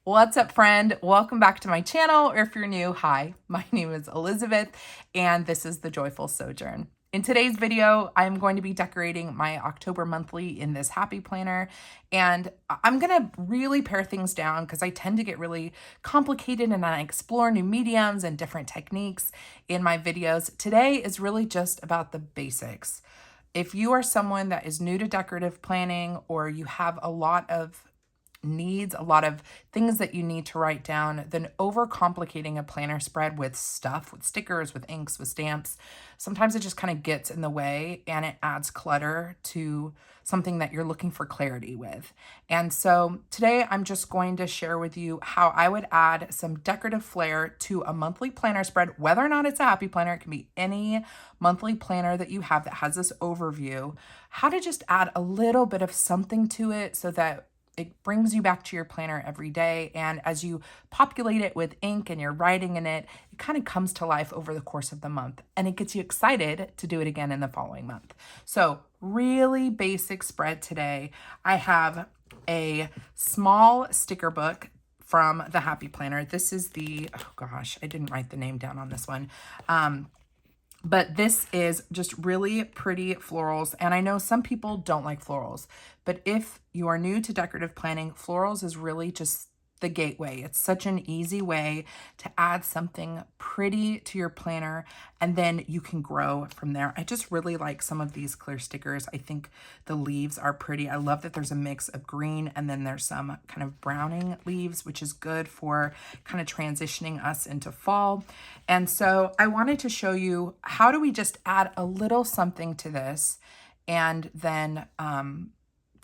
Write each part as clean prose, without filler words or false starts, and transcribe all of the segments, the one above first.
What's up, friend? Welcome back to my channel, or if you're new, hi, my name is Elizabeth, and this is The Joyful Sojourn. In today's video, I'm going to be decorating my October monthly in this happy planner, and I'm gonna really pare things down because I tend to get really complicated and I explore new mediums and different techniques in my videos. Today is really just about the basics. If you are someone that is new to decorative planning, or you have a lot of needs, a lot of things that you need to write down, then overcomplicating a planner spread with stuff, with stickers, with inks, with stamps, sometimes it just kind of gets in the way and it adds clutter to something that you're looking for clarity with. And so today I'm just going to share with you how I would add some decorative flair to a monthly planner spread, whether or not it's a happy planner. It can be any monthly planner that you have that has this overview, how to just add a little bit of something to it so that it brings you back to your planner every day. And as you populate it with ink and you're writing in it, it kind of comes to life over the course of the month. And it gets you excited to do it again in the following month. So really basic spread today. I have a small sticker book from the Happy Planner. This is the, oh gosh, I didn't write the name down on this one. But this is just really pretty florals. And I know some people don't like florals, but if you are new to decorative planning, florals is really just the gateway. It's such an easy way to add something pretty to your planner, and then you can grow from there. I just really like some of these clear stickers. I think the leaves are pretty. I love that there's a mix of green and then there's some kind of browning leaves, which is good for kind of transitioning us into fall. And so I wanted to show you how do we just add a little something to this and then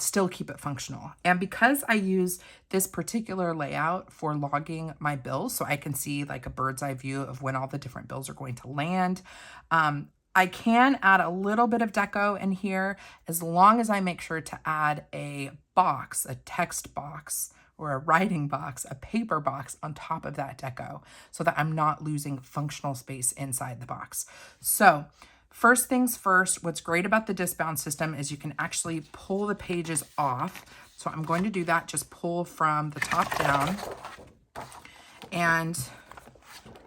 still keep it functional. And because I use this particular layout for logging my bills, so I can see like a bird's eye view of when all the different bills are going to land, I can add a little bit of deco in here as long as I make sure to add a box, a text box, or a writing box, a paper box on top of that deco so that I'm not losing functional space inside the box. So first things first, what's great about the disc bound system is you can actually pull the pages off. So I'm going to do that, just pull from the top down and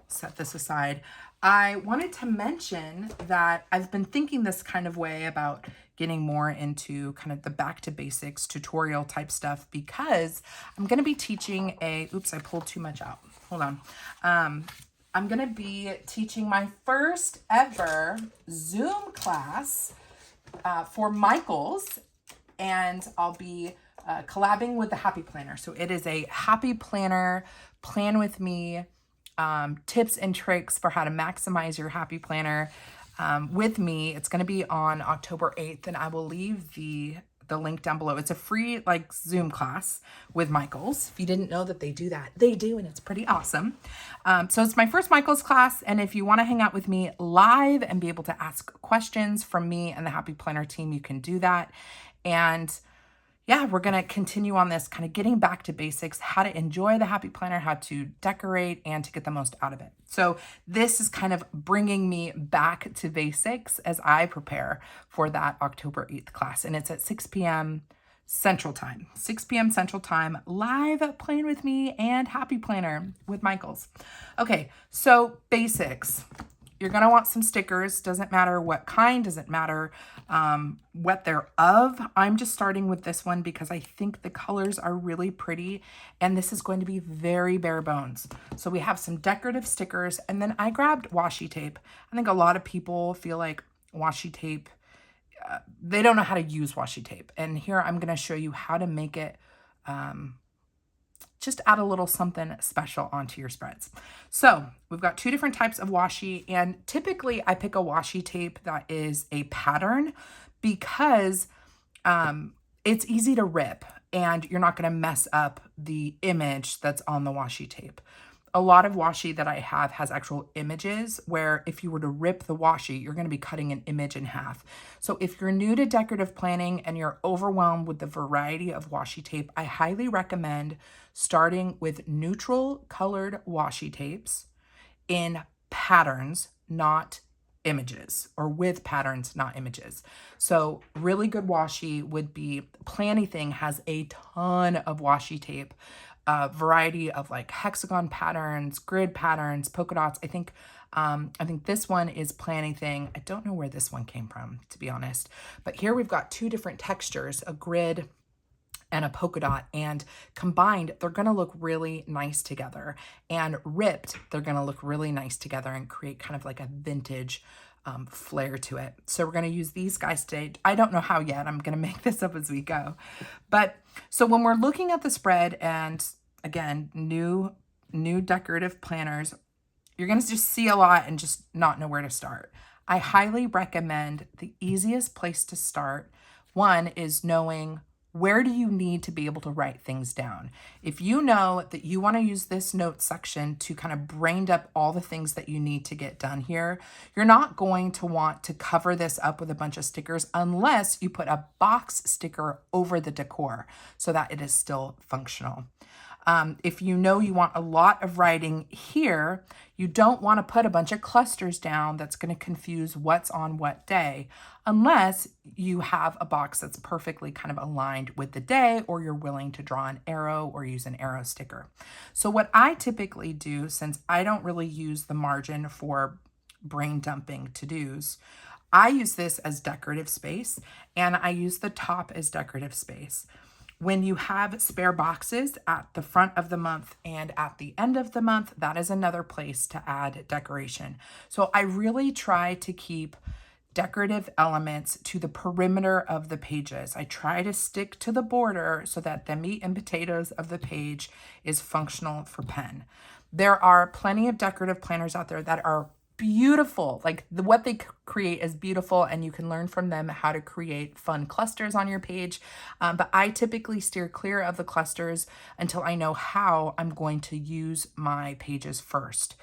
set this aside. I wanted to mention that I've been thinking this kind of way about getting more into kind of the back to basics tutorial type stuff because I'm going to be teaching oops, I pulled too much out. Hold on. I'm going to be teaching my first ever Zoom class for Michael's, and I'll be collabing with the Happy Planner. So it is a Happy Planner, plan with me, tips and tricks for how to maximize your Happy Planner with me. It's going to be on October 8th, and I will leave the link down below. It's a free like Zoom class with Michael's. If you didn't know that they do that, they do, and it's pretty awesome. So it's my first Michael's class, and if you want to hang out with me live and be able to ask questions from me and the Happy Planner team, you can do that. And yeah, we're going to continue on this kind of getting back to basics, how to enjoy the Happy Planner, how to decorate, and to get the most out of it. So this is kind of bringing me back to basics as I prepare for that October 8th class. And it's at 6 p.m. Central Time. 6 p.m. Central Time, live playing with me and Happy Planner with Michael's. Okay, so basics. You're going to want some stickers. Doesn't matter what kind, doesn't matter what they're of. I'm just starting with this one because I think the colors are really pretty, and this is going to be very bare bones. So we have some decorative stickers, and then I grabbed washi tape. I think a lot of people feel like washi tape, they don't know how to use washi tape. And here I'm going to show you how to make it just add a little something special onto your spreads. So we've got two different types of washi, and typically I pick a washi tape that is a pattern because it's easy to rip and you're not going to mess up the image that's on the washi tape. A lot of washi that I have has actual images where if you were to rip the washi, you're going to be cutting an image in half. So if you're new to decorative planning and you're overwhelmed with the variety of washi tape, I highly recommend starting with neutral colored washi tapes in patterns, not images, or with patterns, not images. So really good washi would be, Planything has a ton of washi tape a variety of like hexagon patterns, grid patterns, polka dots. I think this one is Planny Thing. I don't know where this one came from, to be honest. But here we've got two different textures, a grid and a polka dot, and combined, they're gonna look really nice together. And ripped, they're gonna look really nice together and create kind of like a vintage flair to it. So we're gonna use these guys today. I don't know how yet, I'm gonna make this up as we go. But so when we're looking at the spread, and again, new decorative planners, you're gonna just see a lot and just not know where to start. I highly recommend the easiest place to start. One is knowing, where do you need to be able to write things down? If you know that you want to use this notes section to kind of brain up all the things that you need to get done here, you're not going to want to cover this up with a bunch of stickers unless you put a box sticker over the decor so that it is still functional. If you know you want a lot of writing here, you don't want to put a bunch of clusters down that's going to confuse what's on what day, unless you have a box that's perfectly kind of aligned with the day, or you're willing to draw an arrow or use an arrow sticker. So what I typically do, since I don't really use the margin for brain dumping to-dos, I use this as decorative space, and I use the top as decorative space. When you have spare boxes at the front of the month and at the end of the month, that is another place to add decoration. So I really try to keep decorative elements to the perimeter of the pages. I try to stick to the border so that the meat and potatoes of the page is functional for pen. There are plenty of decorative planners out there that are beautiful. Like what they create is beautiful, and you can learn from them how to create fun clusters on your page. But I typically steer clear of the clusters until I know how I'm going to use my pages first.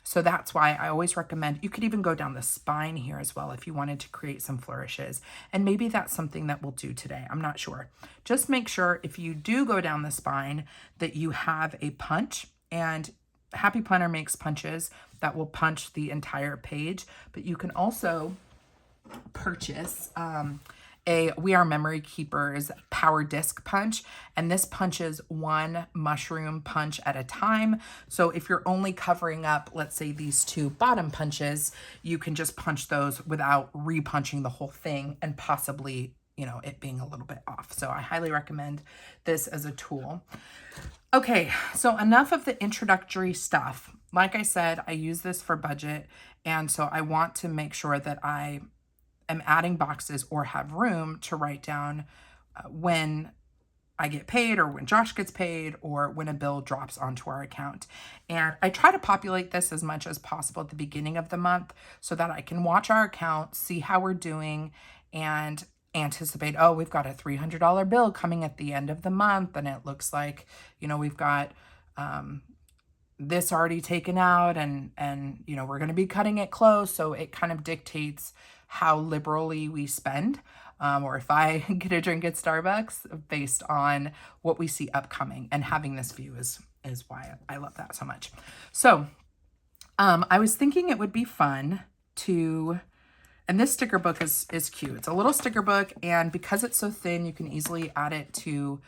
So that's why I always recommend, you could even go down the spine here as well if you wanted to create some flourishes. And maybe that's something that we'll do today. I'm not sure. Just make sure if you do go down the spine that you have a punch, and Happy Planner makes punches that will punch the entire page, but you can also purchase a We Are Memory Keepers power disc punch, and this punches one mushroom punch at a time. So if you're only covering up, let's say, these two bottom punches, you can just punch those without re-punching the whole thing and possibly, you know, it being a little bit off. So I highly recommend this as a tool. Okay, so enough of the introductory stuff. Like I said, I use this for budget, and so I want to make sure that I am adding boxes or have room to write down when I get paid, or when Josh gets paid, or when a bill drops onto our account. And I try to populate this as much as possible at the beginning of the month so that I can watch our account, see how we're doing, and anticipate, oh, we've got a $300 bill coming at the end of the month, and it looks like, you know, we've got this already taken out, and you know, we're going to be cutting it close. So it kind of dictates how liberally we spend, or if I get a drink at Starbucks based on what we see upcoming. And having this view is why I love that so much. So I was thinking it would be fun to, and this sticker book is cute. It's a little sticker book, and because it's so thin, you can easily add it to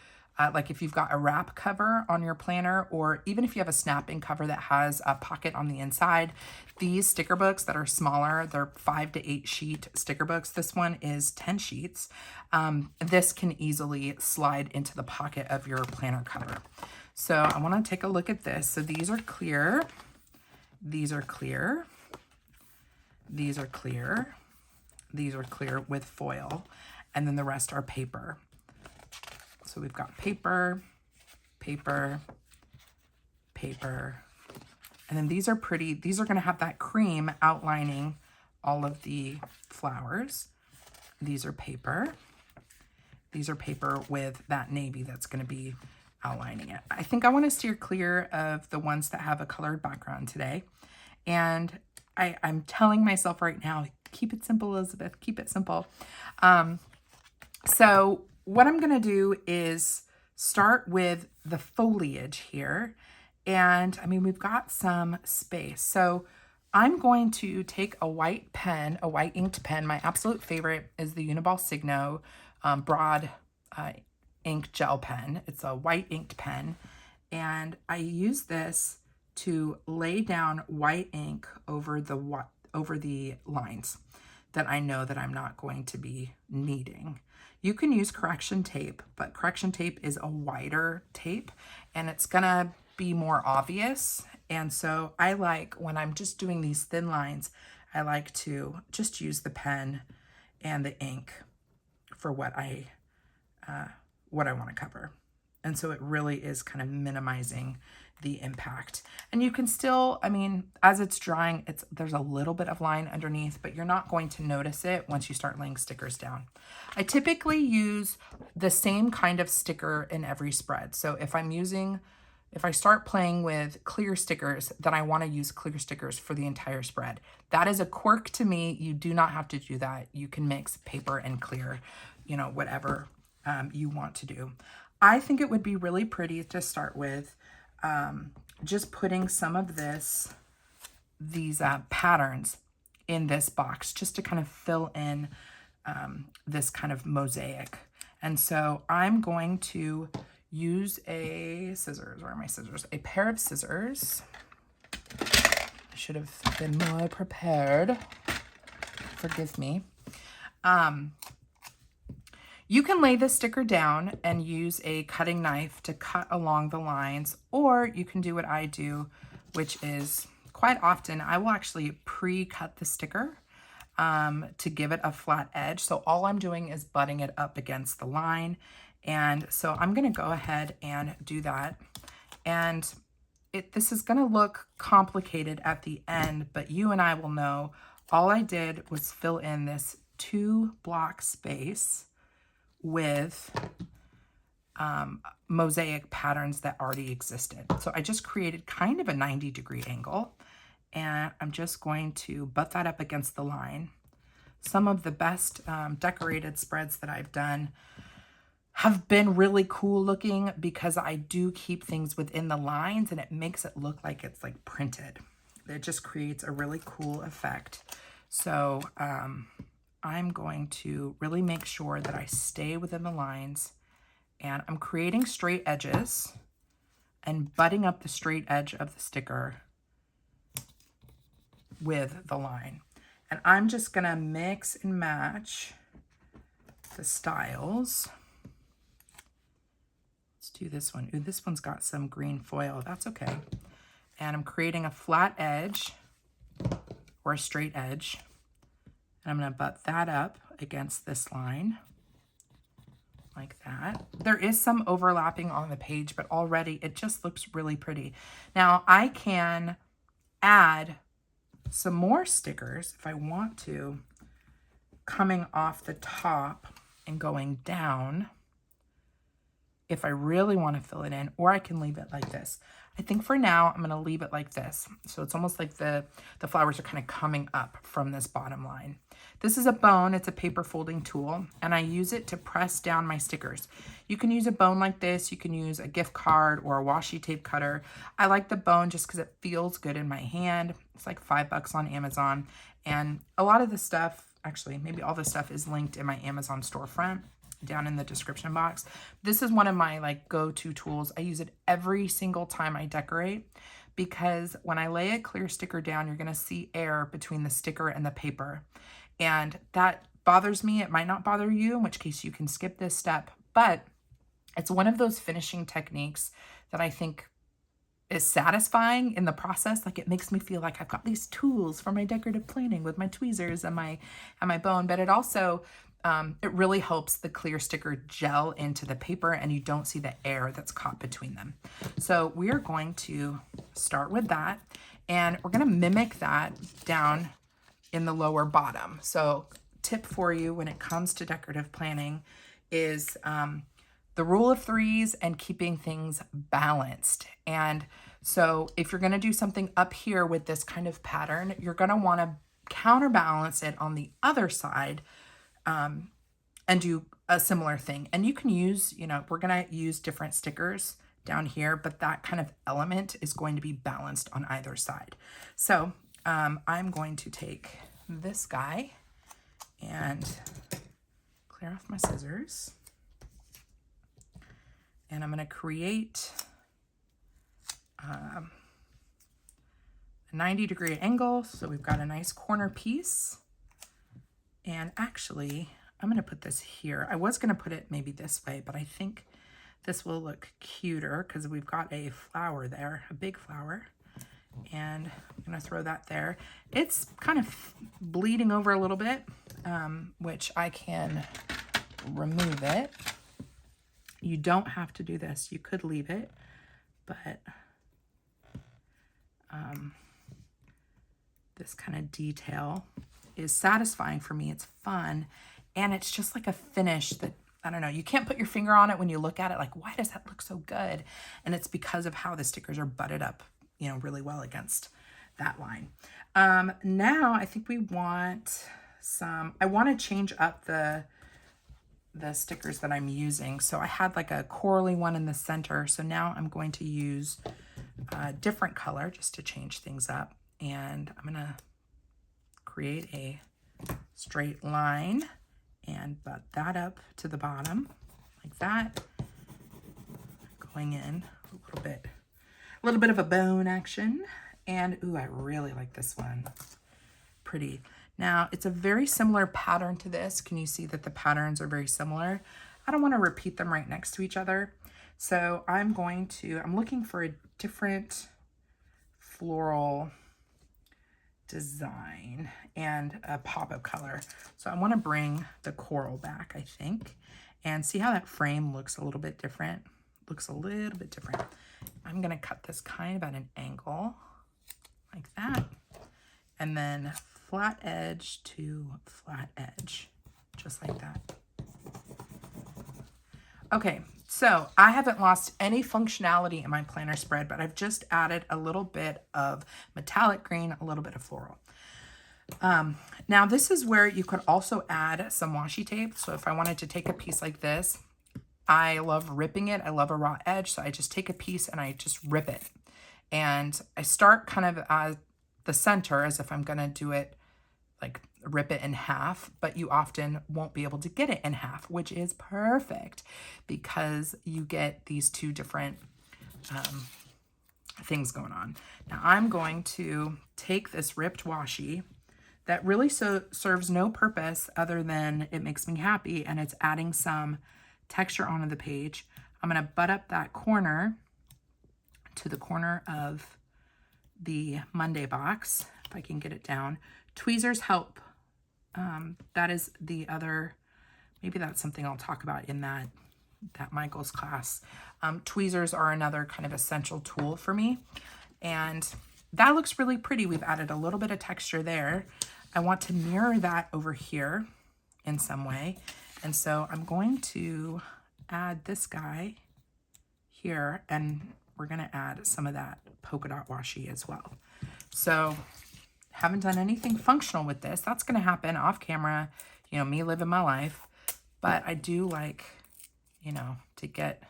like if you've got a wrap cover on your planner, or even if you have a snap-in cover that has a pocket on the inside. These sticker books that are smaller, they're 5 to 8 sheet sticker books. This one is 10 sheets. This can easily slide into the pocket of your planner cover. So I want to take a look at this. So these are clear. These are clear. These are clear. These are clear with foil. And then the rest are paper. So we've got paper, paper, paper, and then these are pretty. These are going to have that cream outlining all of the flowers. These are paper. These are paper with that navy that's going to be outlining it. I think I want to steer clear of the ones that have a colored background today. And I'm telling myself right now, keep it simple, Elizabeth, keep it simple. So what I'm going to do is start with the foliage here. And I mean, we've got some space. So I'm going to take a white pen, a white inked pen. My absolute favorite is the Uniball Signo broad ink gel pen. It's a white inked pen. And I use this to lay down white ink over the lines that I know that I'm not going to be needing. You can use correction tape, but correction tape is a wider tape and it's gonna be more obvious. And so I like, when I'm just doing these thin lines, I like to just use the pen and the ink for what I want to cover. And so it really is kind of minimizing the impact. And you can still, I mean, as it's drying, there's a little bit of line underneath, but you're not going to notice it once you start laying stickers down. I typically use the same kind of sticker in every spread. So if I start playing with clear stickers, then I want to use clear stickers for the entire spread. That is a quirk to me. You do not have to do that. You can mix paper and clear, you know, whatever you want to do. I think it would be really pretty to start with just putting some of these patterns in this box just to kind of fill in this kind of mosaic. And so I'm going to use a scissors. Where are my scissors? A pair of scissors. I should have been more prepared. Forgive me. You can lay this sticker down and use a cutting knife to cut along the lines, or you can do what I do, which is quite often I will actually pre-cut the sticker to give it a flat edge. So all I'm doing is butting it up against the line. And so I'm going to go ahead and do that. And this is going to look complicated at the end, but you and I will know all I did was fill in this 2-block space with mosaic patterns that already existed. So I just created kind of a 90-degree angle, and I'm just going to butt that up against the line. Some of the best decorated spreads that I've done have been really cool looking because I do keep things within the lines and it makes it look like it's like printed. It just creates a really cool effect. So I'm going to really make sure that I stay within the lines, and I'm creating straight edges and butting up the straight edge of the sticker with the line. And I'm just gonna mix and match the styles. Let's do this one. Ooh, this one's got some green foil. That's okay. And I'm creating a flat edge or a straight edge. And I'm going to butt that up against this line like that. There is some overlapping on the page, but already it just looks really pretty. Now I can add some more stickers if I want to, coming off the top and going down if I really want to fill it in, or I can leave it like this. I think for now, I'm going to leave it like this. So it's almost like the flowers are kind of coming up from this bottom line. This is a bone. It's a paper folding tool, and I use it to press down my stickers. You can use a bone like this. You can use a gift card or a washi tape cutter. I like the bone just because it feels good in my hand. It's like $5 on Amazon. And a lot of the stuff, actually, maybe all the stuff is linked in my Amazon storefront down in the description box. This is one of my like go-to tools. I use it every single time I decorate because when I lay a clear sticker down, you're going to see air between the sticker and the paper. And that bothers me. It might not bother you, in which case you can skip this step, but it's one of those finishing techniques that I think is satisfying in the process. Like it makes me feel like I've got these tools for my decorative planning with my tweezers and my bone, but it also it really helps the clear sticker gel into the paper and you don't see the air that's caught between them. So we are going to start with that, and we're going to mimic that down in the lower bottom. So tip for you when it comes to decorative planning is the rule of threes and keeping things balanced. And so if you're going to do something up here with this kind of pattern, you're going to want to counterbalance it on the other side and do a similar thing. And you can use, you know, we're going to use different stickers down here, but that kind of element is going to be balanced on either side. So I'm going to take this guy and clear off my scissors. And I'm going to create a 90-degree angle. So we've got a nice corner piece. And actually, I'm going to put this here. I was going to put it maybe this way, but I think this will look cuter because we've got a flower there, a big flower. And I'm going to throw that there. It's kind of bleeding over a little bit, which I can remove it. You don't have to do this. You could leave it, but this kind of detail is satisfying for me. It's fun, and it's just like a finish that, I don't know, you can't put your finger on it when you look at it, like, why does that look so good? And it's because of how the stickers are butted up, you know, really well against that line. Now I think we want I want to change up the stickers that I'm using. So I had like a corally one in the center. So now I'm going to use a different color just to change things up. And I'm going to create a straight line and butt that up to the bottom like that. Going in a little bit of a bone action. And ooh, I really like this one. Pretty. Now, it's a very similar pattern to this. Can you see that the patterns are very similar? I don't want to repeat them right next to each other. So I'm looking for a different floral design and a pop of color. So I want to bring the coral back, I think, and see how that frame looks a little bit different. Looks a little bit different. I'm going to cut this kind of at an angle like that. And then flat edge to flat edge, just like that. Okay, so I haven't lost any functionality in my planner spread, but I've just added a little bit of metallic green, a little bit of floral. Now this is where you could also add some washi tape. So if I wanted to take a piece like this, I love ripping it. I love a raw edge. So I just take a piece and I just rip it. And I start kind of at the center as if I'm going to do it, like rip it in half, but you often won't be able to get it in half, which is perfect because you get these two different things going on. Now I'm going to take this ripped washi that really serves no purpose other than it makes me happy and it's adding some texture onto the page. I'm going to butt up that corner to the corner of the Monday box, if I can get it down. Tweezers help. That is the other, maybe that's something I'll talk about in that Michael's class. Tweezers are another kind of essential tool for me. And that looks really pretty. We've added a little bit of texture there. I want to mirror that over here in some way. And so I'm going to add this guy here, and we're going to add some of that polka dot washi as well. So haven't done anything functional with this. That's going to happen off camera, you know, me living my life. But I do like, you know, to get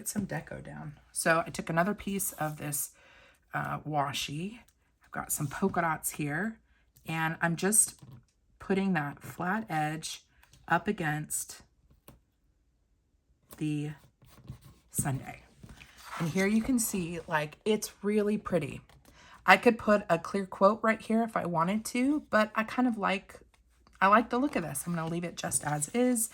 some deco down. So I took another piece of this washi. I've got some polka dots here, and I'm just putting that flat edge up against the Sunday. And here you can see, like, it's really pretty. I could put a clear quote right here if I wanted to, but I kind of like, I like the look of this. I'm going to leave it just as is.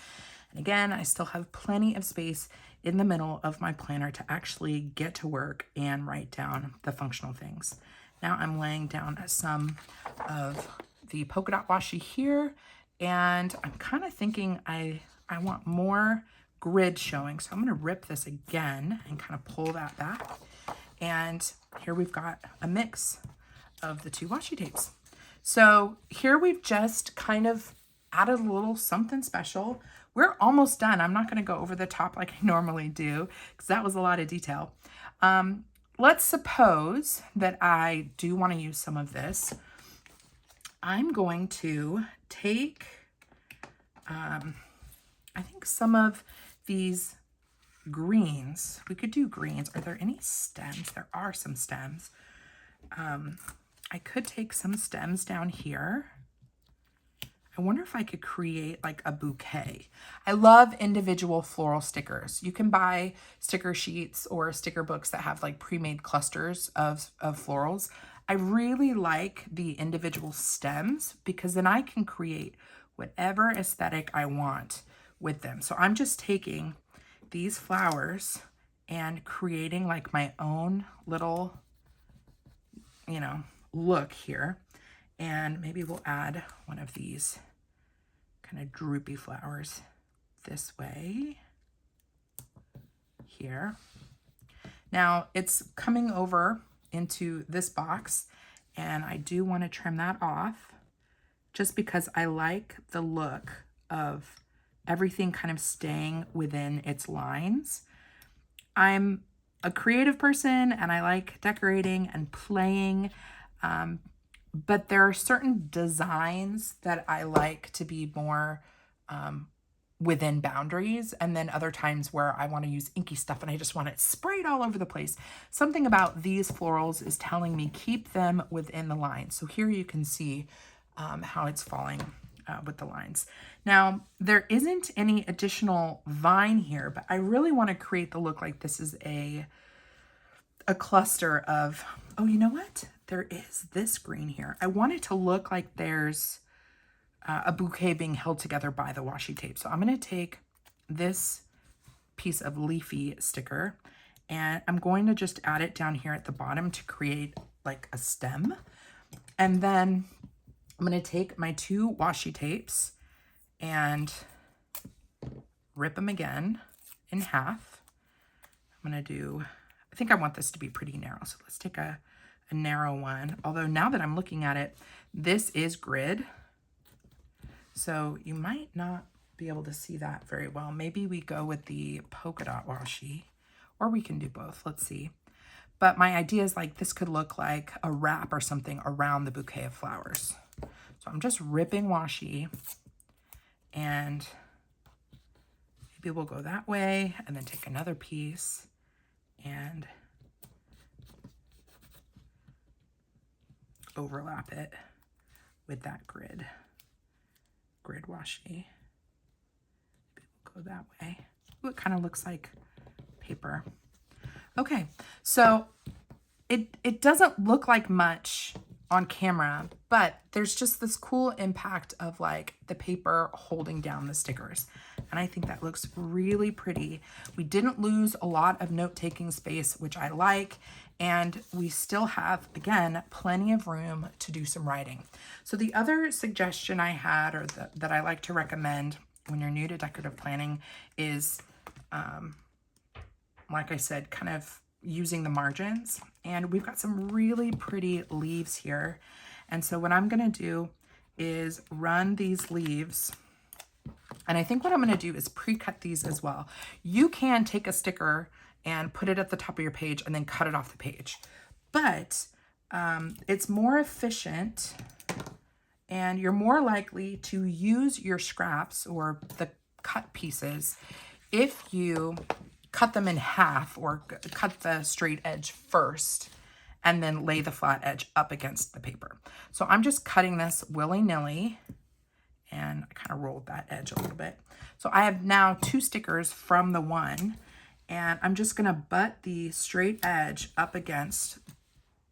And again, I still have plenty of space in the middle of my planner to actually get to work and write down the functional things. Now I'm laying down some of the polka dot washi here, and I'm kind of thinking I want more grid showing. So I'm going to rip this again and kind of pull that back. And here we've got a mix of the two washi tapes. So here we've just kind of added a little something special. We're almost done. I'm not going to go over the top like I normally do because that was a lot of detail. Let's suppose that I do want to use some of this. I'm going to take, I think some of these greens. We could do greens. Are there any stems? There are some stems. I could take some stems down here. I I wonder if I could create like a bouquet. I love individual floral stickers. You can buy sticker sheets or sticker books that have like pre-made clusters of florals. I really like the individual stems because then I can create whatever aesthetic I want with them. So I'm just taking these flowers and creating like my own little, you know, look here. And maybe we'll add one of these kind of droopy flowers this way here. Now it's coming over into this box and I do want to trim that off just because I like the look of everything kind of staying within its lines. I'm a creative person and I like decorating and playing, but there are certain designs that I like to be more within boundaries, and then other times where I want to use inky stuff and I just want it sprayed all over the place. Something about these florals is telling me keep them within the lines. So here you can see how it's falling with the lines. Now, there isn't any additional vine here, but I really want to create the look like this is a cluster of, oh, you know what? There is this green here. I want it to look like there's a bouquet being held together by the washi tape. So I'm going to take this piece of leafy sticker and I'm going to just add it down here at the bottom to create like a stem. And then I'm going to take my 2 washi tapes and rip them again in half. I'm going to do, I think I want this to be pretty narrow. So let's take a narrow one. Although now that I'm looking at it, this is grid. So you might not be able to see that very well. Maybe we go with the polka dot washi, or we can do both. Let's see. But my idea is like this could look like a wrap or something around the bouquet of flowers. So I'm just ripping washi and maybe we'll go that way and then take another piece and overlap it with that grid washi. Maybe we'll go that way. Ooh, it kind of looks like paper. Okay, so it doesn't look like much on camera, but there's just this cool impact of like the paper holding down the stickers. And I think that looks really pretty. We didn't lose a lot of note-taking space, which I like. And we still have, again, plenty of room to do some writing. So the other suggestion I had, or that I like to recommend when you're new to decorative planning is, like I said, kind of using the margins. And we've got some really pretty leaves here. And so what I'm going to do is run these leaves. And I think what I'm going to do is pre-cut these as well. You can take a sticker and put it at the top of your page and then cut it off the page. But it's more efficient and you're more likely to use your scraps or the cut pieces if you cut them in half or cut the straight edge first and then lay the flat edge up against the paper. So I'm just cutting this willy-nilly and I kind of rolled that edge a little bit. So I have now 2 stickers from the one, and I'm just gonna butt the straight edge up against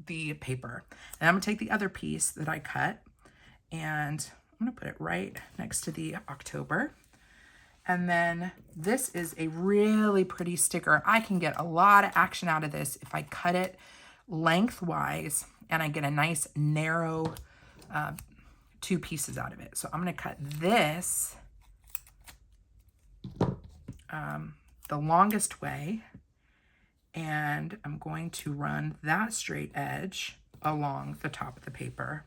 the paper. And I'm gonna take the other piece that I cut and I'm gonna put it right next to the October. And then this is a really pretty sticker. I can get a lot of action out of this if I cut it lengthwise and I get a nice narrow 2 pieces out of it. So I'm going to cut this the longest way, and I'm going to run that straight edge along the top of the paper.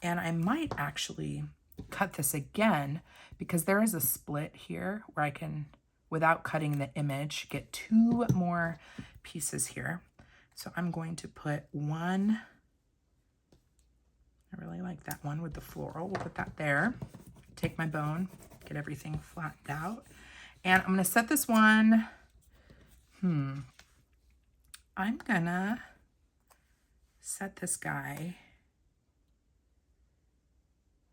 And I might actually cut this again because there is a split here where I can, without cutting the image, get 2 more pieces here. So I'm going to put one. I really like that one with the floral. We'll put that there. Take my bone, get everything flattened out. And I'm going to set this one. I'm going to set this guy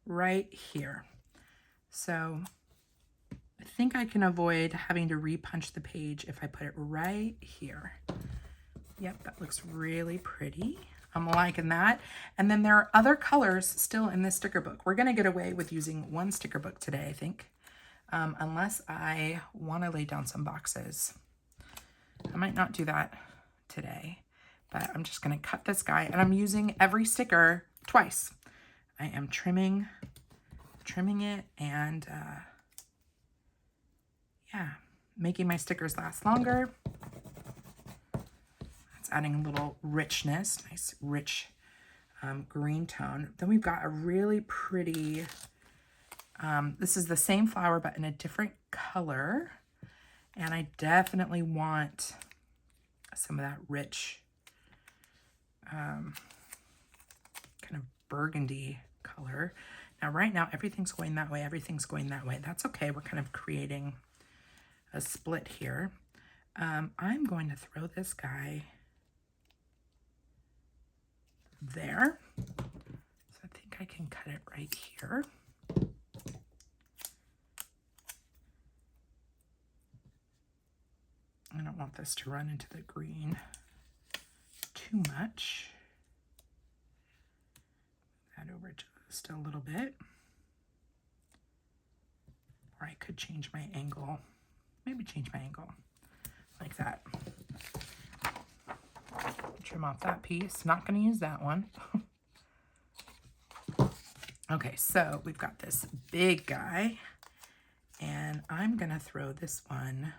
right here. So I think I can avoid having to repunch the page if I put it right here. Yep, that looks really pretty. I'm liking that. And then there are other colors still in this sticker book. We're gonna get away with using one sticker book today, I think, unless I wanna lay down some boxes. I might not do that today, but I'm just gonna cut this guy, and I'm using every sticker twice. I am trimming it, and yeah, making my stickers last longer. That's adding a little richness, nice rich green tone. Then we've got a really pretty, this is the same flower but in a different color, and I definitely want some of that rich kind of burgundy color. Now right now everything's going that way, everything's going that way. That's okay, we're kind of creating a split here. I'm going to throw this guy there. So I think I can cut it right here. I don't want this to run into the green too much. That over just a little bit. Or I could change my angle. Maybe change my angle like that. Trim off that piece. Not going to use that one. Okay, so we've got this big guy, and I'm going to throw this one.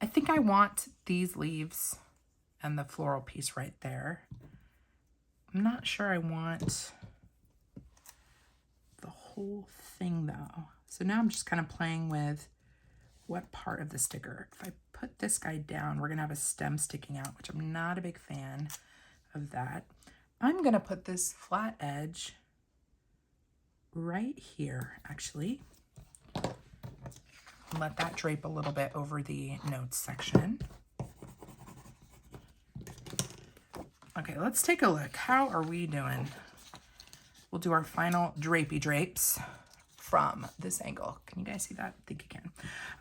I think I want these leaves and the floral piece right there. I'm not sure I want the whole thing though. So now I'm just kind of playing with what part of the sticker. If I put this guy down, we're gonna have a stem sticking out, which I'm not a big fan of that. I'm gonna put this flat edge right here, actually. Let that drape a little bit over the notes section. Okay, let's take a look. How are we doing? We'll do our final drapey drapes from this angle. Can you guys see that? I think you can.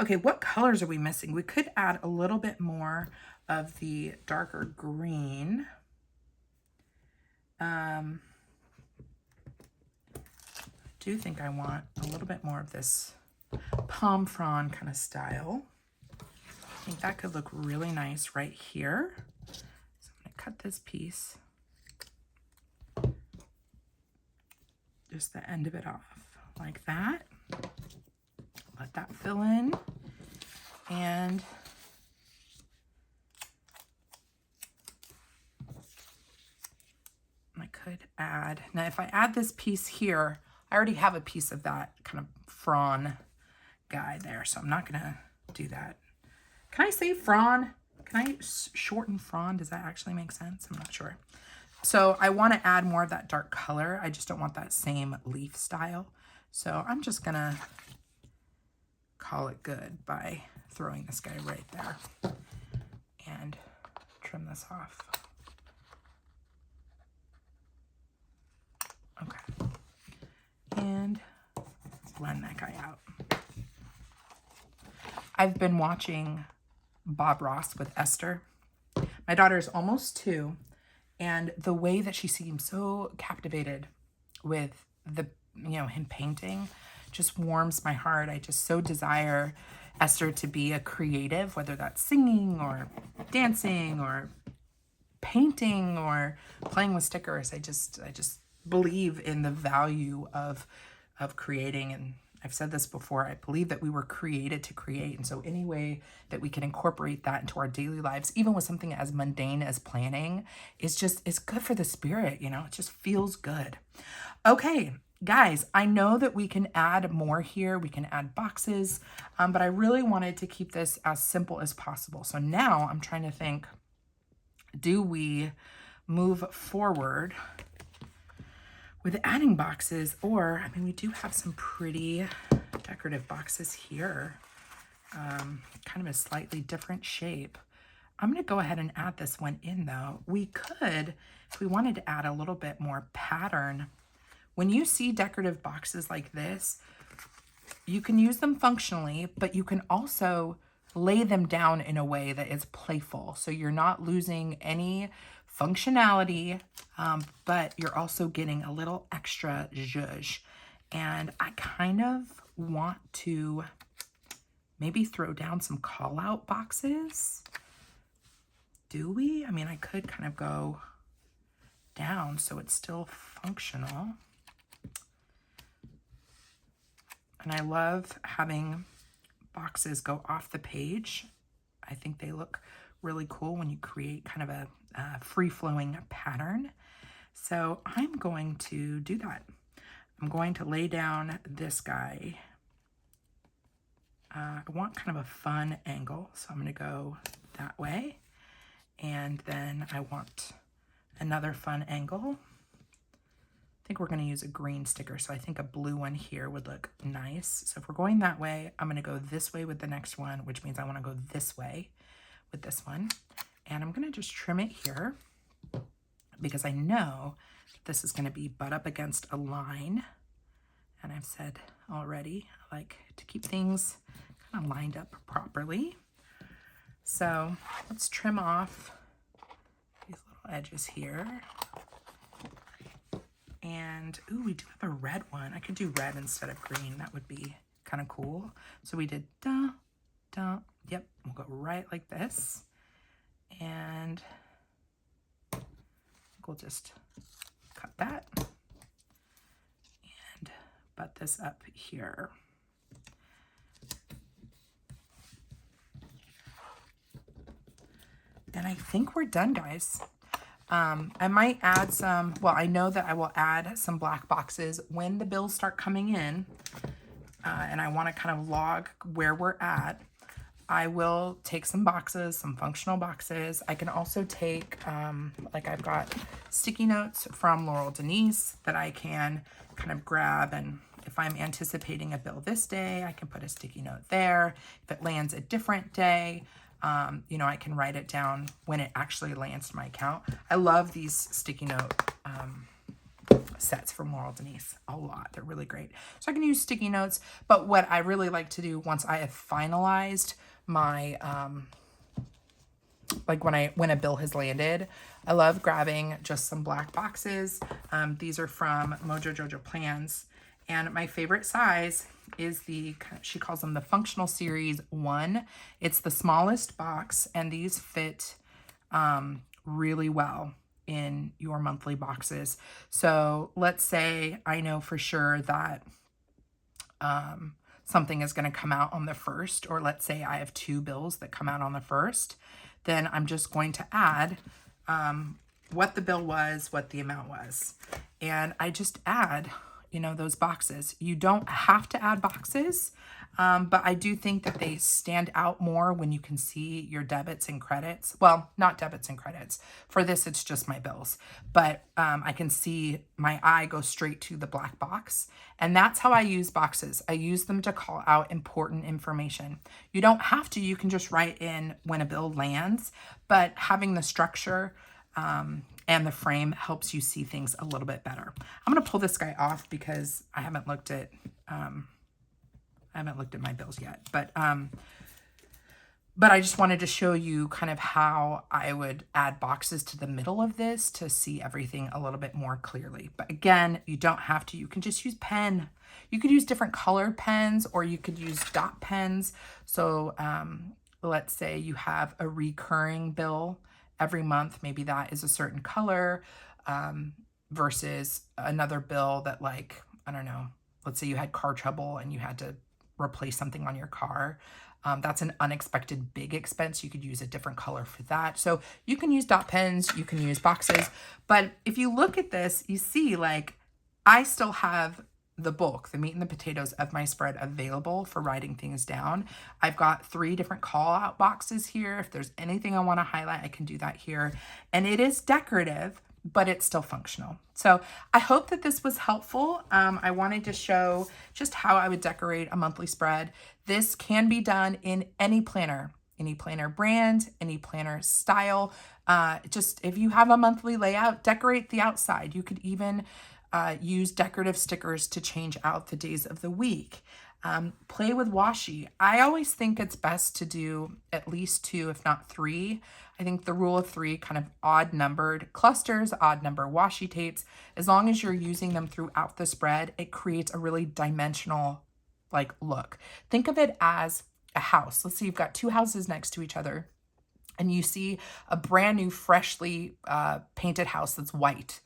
Okay, what colors are we missing? We could add a little bit more of the darker green. I do think I want a little bit more of this palm frond kind of style. I think that could look really nice right here. So I'm gonna cut this piece, just the end of it off like that. Let that fill in, and I could add, now if I add this piece here, I already have a piece of that kind of frond guy there, so I'm not gonna do that. Can I say frond? Can I shorten frond? Does that actually make sense? I'm not sure. So I want to add more of that dark color. I just don't want that same leaf style. So I'm just gonna call it good by throwing this guy right there and trim this off. Okay. And blend that guy out. I've been watching Bob Ross with Esther. My daughter is almost 2, and the way that she seems so captivated with the, him painting just warms my heart. I just so desire Esther to be a creative, whether that's singing or dancing or painting or playing with stickers. I just believe in the value of creating, and I've said this before, I believe that we were created to create, and so any way that we can incorporate that into our daily lives, even with something as mundane as planning, it's good for the spirit, it just feels good. Okay, guys, I know that we can add more here, we can add boxes, but I really wanted to keep this as simple as possible. So now I'm trying to think, do we move forward with adding boxes? Or, I mean, we do have some pretty decorative boxes here, kind of a slightly different shape. I'm going to go ahead and add this one in though. We could, if we wanted to add a little bit more pattern, when you see decorative boxes like this, you can use them functionally, but you can also lay them down in a way that is playful. So you're not losing any functionality, but you're also getting a little extra zhuzh. And I kind of want to maybe throw down some call out boxes. Do we? I mean, I could kind of go down so it's still functional. And I love having boxes go off the page. I think they look really cool when you create kind of a free-flowing pattern. So I'm going to do that. I'm going to lay down this guy. I want kind of a fun angle, so I'm going to go that way. And then I want another fun angle. I think we're going to use a green sticker, so I think a blue one here would look nice. So if we're going that way, I'm going to go this way with the next one, which means I want to go this way with this one. And I'm going to just trim it here because I know this is going to be butt up against a line. And I've said already, I like to keep things kind of lined up properly. So let's trim off these little edges here. And, ooh, we do have a red one. I could do red instead of green. That would be kind of cool. So we did da, da. Yep, we'll go right like this. And we'll just cut that and butt this up here. And I think we're done, guys. I might add some, well, I know that I will add some black boxes when the bills start coming in, and I want to kind of log where we're at. I will take some boxes, some functional boxes. I can also take, like I've got sticky notes from Laurel Denise that I can kind of grab, and if I'm anticipating a bill this day, I can put a sticky note there. If it lands a different day, you know, I can write it down when it actually lands to my account. I love these sticky note sets from Laurel Denise a lot. They're really great. So I can use sticky notes, but what I really like to do once I have finalized my, like when a bill has landed, I love grabbing just some black boxes. These are from Mojo Jojo Plans. And my favorite size is she calls them the Functional Series 1. It's the smallest box, and these fit really well in your monthly boxes. So let's say I know for sure that something is going to come out on the 1st, or let's say I have 2 bills that come out on the 1st, then I'm just going to add what the bill was, what the amount was. And I just add, you know, those boxes. You don't have to add boxes, but I do think that they stand out more when you can see your debits and credits. Well, not debits and credits. For this, it's just my bills, but I can see my eye go straight to the black box. And that's how I use boxes. I use them to call out important information. You don't have to, you can just write in when a bill lands, but having the structure and the frame helps you see things a little bit better. I'm going to pull this guy off because I haven't looked at my bills yet, but I just wanted to show you kind of how I would add boxes to the middle of this to see everything a little bit more clearly. But again, you don't have to. You can just use pen. You could use different colored pens, or you could use dot pens. So let's say you have a recurring bill every month. Maybe that is a certain color versus another bill that, like, I don't know, let's say you had car trouble and you had to replace something on your car. That's an unexpected big expense. You could use a different color for that. So you can use dot pens, you can use boxes. But if you look at this, you see, like, I still have the bulk, the meat and the potatoes of my spread available for writing things down. I've got 3 different call out boxes here. If there's anything I want to highlight, I can do that here. And it is decorative, but it's still functional. So I hope that this was helpful. I wanted to show just how I would decorate a monthly spread. This can be done in any planner. any planner brand, any planner style. Just if you have a monthly layout, decorate the outside. You could even use decorative stickers to change out the days of the week. Play with washi. I always think it's best to do at least 2, if not 3. I think the rule of 3, kind of odd numbered clusters, odd number washi tapes, as long as you're using them throughout the spread, it creates a really dimensional like look. Think of it as a house. Let's say you've got 2 houses next to each other and you see a brand new freshly painted house that's white.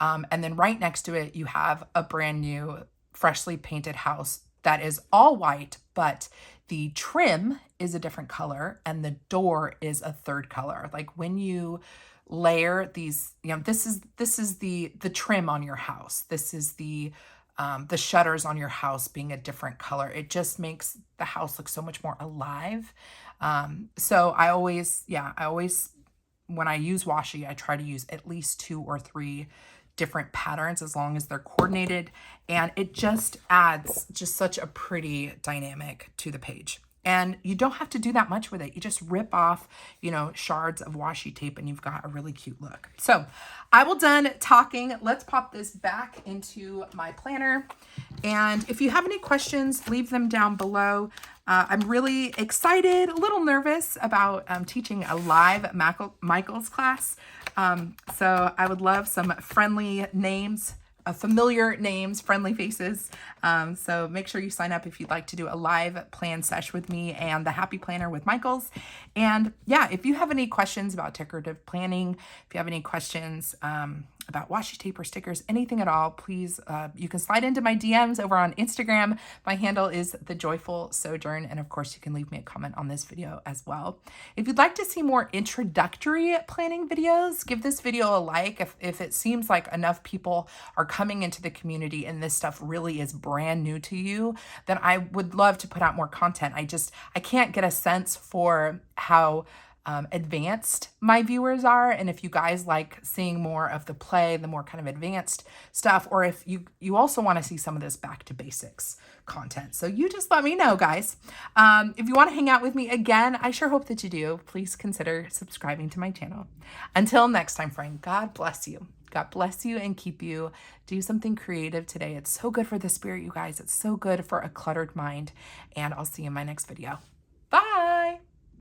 And then right next to it, you have a brand new freshly painted house that is all white, but the trim is a different color and the door is a third color. Like when you layer these, you know, this is the trim on your house. This is the shutters on your house being a different color. It just makes the house look so much more alive. So I always, when I use washi, I try to use at least 2 or 3 different patterns as long as they're coordinated, and it just adds just such a pretty dynamic to the page. And you don't have to do that much with it. You just rip off, you know, shards of washi tape and you've got a really cute look. So I will done talking. Let's pop this back into my planner. And if you have any questions, leave them down below. I'm really excited, a little nervous about teaching a live Michael's class. So I would love some friendly names, familiar names, friendly faces. So make sure you sign up if you'd like to do a live plan sesh with me and the Happy Planner with Michaels. And yeah, if you have any questions about decorative planning, if you have any questions about washi tape or stickers, anything at all, please, you can slide into my DMs over on Instagram. My handle is The Joyful Sojourn. And of course, you can leave me a comment on this video as well. If you'd like to see more introductory planning videos, give this video a like. If it seems like enough people are coming into the community and this stuff really is brand new to you, then I would love to put out more content. I can't get a sense for how advanced my viewers are, and if you guys like seeing more of the play, the more kind of advanced stuff, or if you also want to see some of this back to basics content. So you just let me know, guys. If you want to hang out with me again, I sure hope that you do. Please consider subscribing to my channel. Until next time, friend, God bless you. God bless you and keep you. Do something creative today. It's so good for the spirit, you guys. It's so good for a cluttered mind. And I'll see you in my next video.